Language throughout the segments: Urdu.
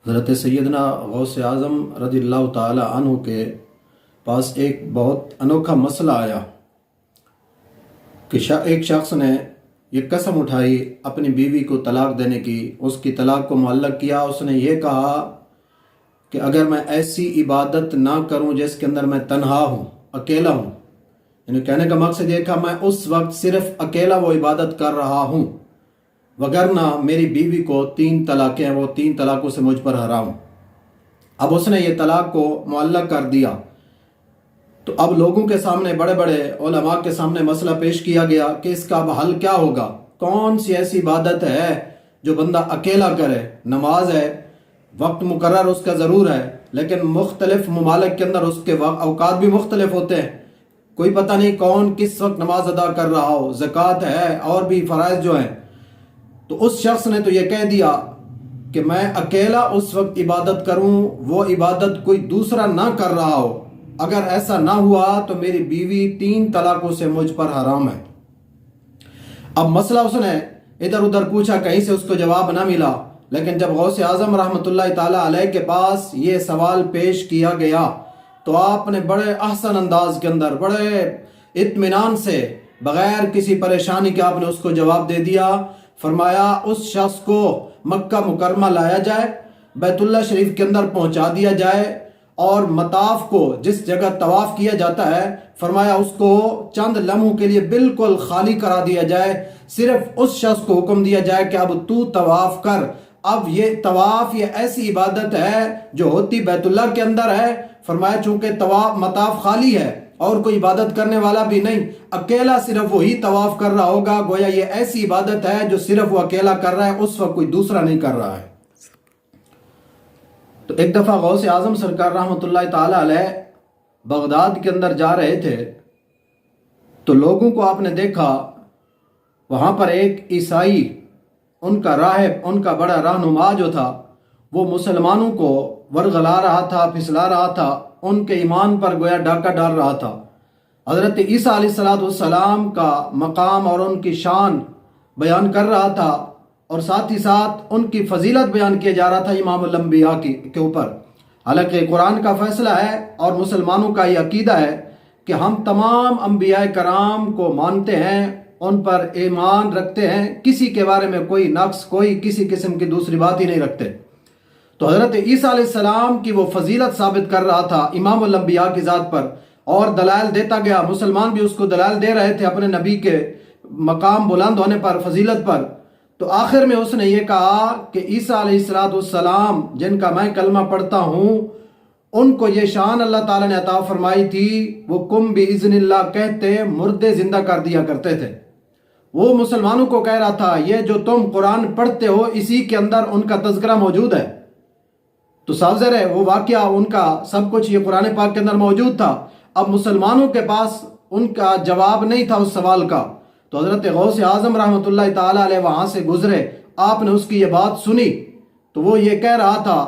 حضرت سیدنا غوث اعظم رضی اللہ تعالی عنہ کے پاس ایک بہت انوکھا مسئلہ آیا کہ ایک شخص نے یہ قسم اٹھائی اپنی بیوی کو طلاق دینے کی، اس کی طلاق کو معلق کیا۔ اس نے یہ کہا کہ اگر میں ایسی عبادت نہ کروں جس کے اندر میں تنہا ہوں، اکیلا ہوں، یعنی کہنے کا مقصد یہ کہ میں اس وقت صرف اکیلا وہ عبادت کر رہا ہوں، وگرنہ میری بیوی کو 3 طلاقیں ہیں، وہ 3 طلاقوں سے مجھ پر حرام۔ اب اس نے یہ طلاق کو معلق کر دیا، تو اب لوگوں کے سامنے، بڑے بڑے علماء کے سامنے مسئلہ پیش کیا گیا کہ اس کا اب حل کیا ہوگا، کون سی ایسی عبادت ہے جو بندہ اکیلا کرے۔ نماز ہے، وقت مقرر اس کا ضرور ہے، لیکن مختلف ممالک کے اندر اس کے اوقات بھی مختلف ہوتے ہیں، کوئی پتہ نہیں کون کس وقت نماز ادا کر رہا ہو، زکوٰۃ ہے اور بھی فرائض جو ہیں۔ تو اس شخص نے تو یہ کہہ دیا کہ میں اکیلا اس وقت عبادت کروں، وہ عبادت کوئی دوسرا نہ کر رہا ہو، اگر ایسا نہ ہوا تو میری بیوی 3 طلاقوں سے مجھ پر حرام ہے۔ اب مسئلہ اس نے ادھر ادھر پوچھا، کہیں سے اس کو جواب نہ ملا، لیکن جب غوث اعظم رحمۃ اللہ تعالی علیہ کے پاس یہ سوال پیش کیا گیا تو آپ نے بڑے احسن انداز کے اندر، بڑے اطمینان سے، بغیر کسی پریشانی کے آپ نے اس کو جواب دے دیا۔ فرمایا اس شخص کو مکہ مکرمہ لایا جائے، بیت اللہ شریف کے اندر پہنچا دیا جائے، اور مطاف کو جس جگہ طواف کیا جاتا ہے، فرمایا اس کو چند لمحوں کے لیے بالکل خالی کرا دیا جائے، صرف اس شخص کو حکم دیا جائے کہ اب تو طواف کر۔ اب یہ طواف یہ ایسی عبادت ہے جو ہوتی بیت اللہ کے اندر ہے، فرمایا چونکہ طواف مطاف خالی ہے اور کوئی عبادت کرنے والا بھی نہیں، اکیلا صرف وہی طواف کر رہا ہوگا، گویا یہ ایسی عبادت ہے جو صرف وہ اکیلا کر رہا ہے، اس وقت کوئی دوسرا نہیں کر رہا ہے۔ تو ایک دفعہ غوث اعظم سرکار رحمۃ اللہ تعالی علیہ بغداد کے اندر جا رہے تھے، تو لوگوں کو آپ نے دیکھا، وہاں پر ایک عیسائی، ان کا راہب، ان کا بڑا رہنما جو تھا، وہ مسلمانوں کو ورغلا رہا تھا، پھسلا رہا تھا، ان کے ایمان پر گویا ڈاکہ ڈال رہا تھا۔ حضرت عیسیٰ علیہ السلام کا مقام اور ان کی شان بیان کر رہا تھا، اور ساتھ ہی ساتھ ان کی فضیلت بیان کیا جا رہا تھا امام الانبیاء کے اوپر۔ حالانکہ قرآن کا فیصلہ ہے اور مسلمانوں کا یہ عقیدہ ہے کہ ہم تمام انبیاء کرام کو مانتے ہیں، ان پر ایمان رکھتے ہیں، کسی کے بارے میں کوئی نقص، کوئی کسی قسم کی دوسری بات ہی نہیں رکھتے۔ تو حضرت عیسیٰ علیہ السلام کی وہ فضیلت ثابت کر رہا تھا امام الانبیاء کی ذات پر، اور دلائل دیتا گیا، مسلمان بھی اس کو دلائل دے رہے تھے اپنے نبی کے مقام بلند ہونے پر، فضیلت پر۔ تو آخر میں اس نے یہ کہا کہ عیسیٰ علیہ السلام جن کا میں کلمہ پڑھتا ہوں، ان کو یہ شان اللہ تعالیٰ نے عطا فرمائی تھی، وہ کم باذن اللہ کہتے مردے زندہ کر دیا کرتے تھے۔ وہ مسلمانوں کو کہہ رہا تھا یہ جو تم قرآن پڑھتے ہو اسی کے اندر ان کا تذکرہ موجود ہے۔ تو صاف ظاہر ہے وہ واقعہ، ان کا سب کچھ یہ قرآن پاک کے اندر موجود تھا۔ اب مسلمانوں کے پاس ان کا جواب نہیں تھا اس سوال کا، تو حضرت غوث اعظم رحمۃ اللہ تعالی علیہ وہاں سے گزرے، آپ نے اس کی یہ بات سنی، تو وہ یہ کہہ رہا تھا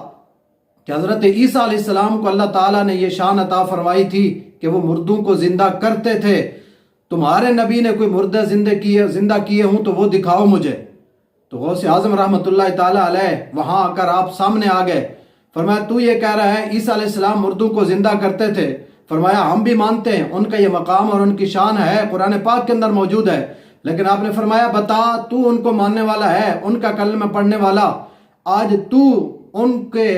کہ حضرت عیسیٰ علیہ السلام کو اللہ تعالیٰ نے یہ شان عطا فرمائی تھی کہ وہ مردوں کو زندہ کرتے تھے، تمہارے نبی نے کوئی مردہ زندہ کیے ہوں تو وہ دکھاؤ مجھے۔ تو غوث اعظم رحمۃ اللہ تعالی علیہ وہاں آ کر آپ سامنے آ گئے، فرمایا تو یہ کہہ رہا ہے عیسیٰ علیہ السلام مردوں کو زندہ کرتے تھے؟ فرمایا ہم بھی مانتے ہیں، ان کا یہ مقام اور ان کی شان ہے، قرآن پاک کے اندر موجود ہے، لیکن آپ نے فرمایا بتا تو ان کو ماننے والا ہے، ان کا کلمہ پڑھنے والا، آج تو ان کے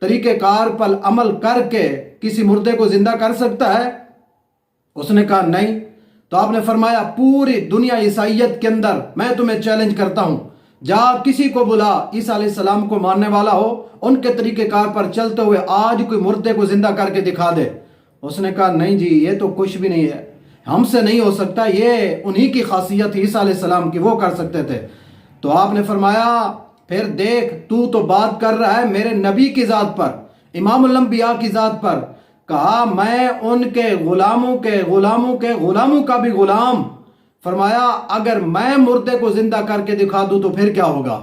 طریقہ کار پر عمل کر کے کسی مردے کو زندہ کر سکتا ہے؟ اس نے کہا نہیں۔ تو آپ نے فرمایا پوری دنیا عیسائیت کے اندر میں تمہیں چیلنج کرتا ہوں، جا کسی کو بلا عیسیٰ علیہ السلام کو ماننے والا ہو، ان کے طریقہ کار پر چلتے ہوئے آج کوئی مردے کو زندہ کر کے دکھا دے۔ اس نے کہا نہیں جی، یہ تو کچھ بھی نہیں ہے، ہم سے نہیں ہو سکتا، یہ انہی کی خاصیت عیسیٰ علیہ السلام کی، وہ کر سکتے تھے۔ تو آپ نے فرمایا پھر دیکھ تو بات کر رہا ہے میرے نبی کی ذات پر، امام الانبیاء کی ذات پر، کہا میں ان کے غلاموں کا بھی غلام، فرمایا اگر میں مردے کو زندہ کر کے دکھا دوں تو پھر کیا ہوگا؟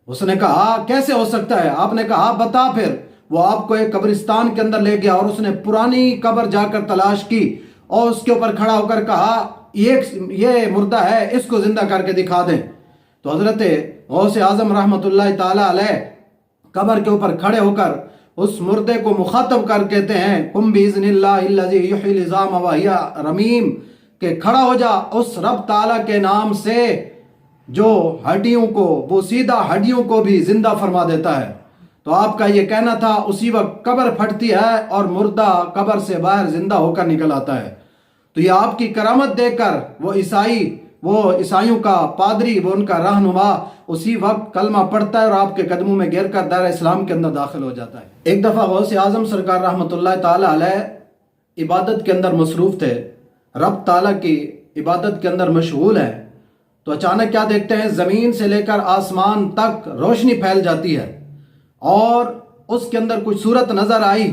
اس نے کہا کیسے ہو سکتا ہے؟ آپ نے کہا بتا پھر۔ وہ آپ کو ایک قبرستان کے اندر لے گیا اور اس نے پرانی قبر جا کر تلاش کی اور اس کے اوپر کھڑا ہو کر کہا یہ مردہ ہے، اس کو زندہ کر کے دکھا دیں۔ تو حضرت غوث اعظم رحمۃ اللہ تعالی علیہ قبر کے اوپر کھڑے ہو کر اس مردے کو مخاطب کر کہتے ہیں قم بإذن اللہ الذی یحیی العظام وہی رمیم، کہ کھڑا ہو جا اس رب تعالیٰ کے نام سے جو ہڈیوں کو، وہ سیدھا ہڈیوں کو بھی زندہ فرما دیتا ہے۔ تو آپ کا یہ کہنا تھا، اسی وقت قبر پھٹتی ہے اور مردہ قبر سے باہر زندہ ہو کر نکل آتا ہے۔ تو یہ آپ کی کرامت دیکھ کر وہ عیسائیوں کا پادری، وہ ان کا رہنما اسی وقت کلمہ پڑھتا ہے اور آپ کے قدموں میں گر کر دائرہ اسلام کے اندر داخل ہو جاتا ہے۔ ایک دفعہ غوث اعظم سرکار رحمۃ اللہ تعالی علیہ عبادت کے اندر مصروف تھے، رب تعالیٰ کی عبادت کے اندر مشغول ہیں، تو اچانک کیا دیکھتے ہیں، زمین سے لے کر آسمان تک روشنی پھیل جاتی ہے اور اس کے اندر کچھ صورت نظر آئی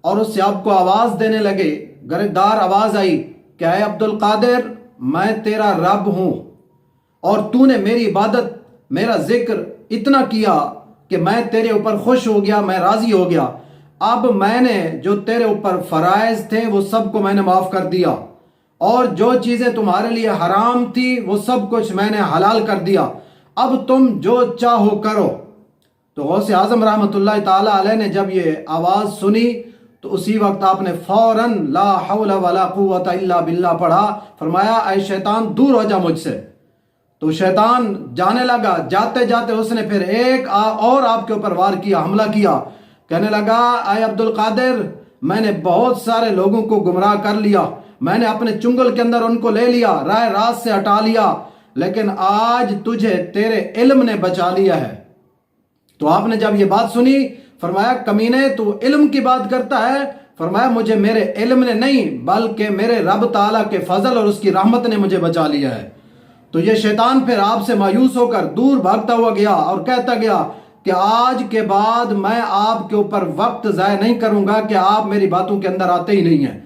اور اس سے آپ کو آواز دینے لگے، گردار آواز آئی کہ اے عبد القادر، میں تیرا رب ہوں اور تو نے میری عبادت، میرا ذکر اتنا کیا کہ میں تیرے اوپر خوش ہو گیا، میں راضی ہو گیا۔ اب میں نے جو تیرے اوپر فرائض تھے وہ سب کو میں نے معاف کر دیا، اور جو چیزیں تمہارے لیے حرام تھی وہ سب کچھ میں نے حلال کر دیا، اب تم جو چاہو کرو۔ تو غوث اعظم رحمۃ اللہ تعالی علیہ نے جب یہ آواز سنی تو اسی وقت آپ نے فوراً لا حول ولا قوت الا باللہ پڑھا، فرمایا اے شیطان دور ہو جا مجھ سے۔ تو شیطان جانے لگا، جاتے جاتے اس نے پھر ایک اور آپ کے اوپر وار کیا، حملہ کیا، کہنے لگا اے عبد القادر، میں نے بہت سارے لوگوں کو گمراہ کر لیا، میں نے اپنے چنگل کے اندر ان کو لے لیا، راہ راست سے ہٹا لیا، لیکن آج تجھے تیرے علم نے بچا لیا ہے۔ تو آپ نے جب یہ بات سنی فرمایا کمینے تو علم کی بات کرتا ہے، فرمایا مجھے میرے علم نے نہیں بلکہ میرے رب تعالیٰ کے فضل اور اس کی رحمت نے مجھے بچا لیا ہے۔ تو یہ شیطان پھر آپ سے مایوس ہو کر دور بھاگتا ہوا گیا اور کہتا گیا کہ آج کے بعد میں آپ کے اوپر وقت ضائع نہیں کروں گا کہ آپ میری باتوں کے اندر آتے ہی نہیں ہیں۔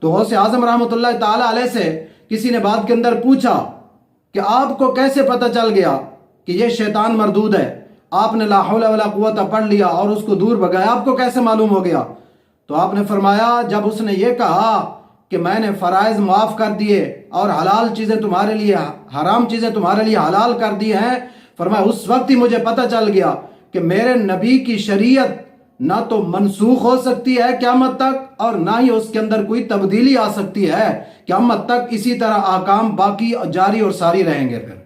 تو غوث اعظم رحمۃ اللہ تعالی علیہ سے کسی نے بات کے اندر پوچھا کہ آپ کو کیسے پتہ چل گیا کہ یہ شیطان مردود ہے؟ آپ نے لا حول ولا قوت پڑھ لیا اور اس کو دور بھگایا، آپ کو کیسے معلوم ہو گیا؟ تو آپ نے فرمایا جب اس نے یہ کہا کہ میں نے فرائض معاف کر دیے اور حلال چیزیں تمہارے لیے، حرام چیزیں تمہارے لیے حلال کر دی ہیں، فرمایا اس وقت ہی مجھے پتہ چل گیا کہ میرے نبی کی شریعت نہ تو منسوخ ہو سکتی ہے قیامت تک اور نہ ہی اس کے اندر کوئی تبدیلی آ سکتی ہے، قیامت تک اسی طرح احکام باقی جاری اور ساری رہیں گے۔ پھر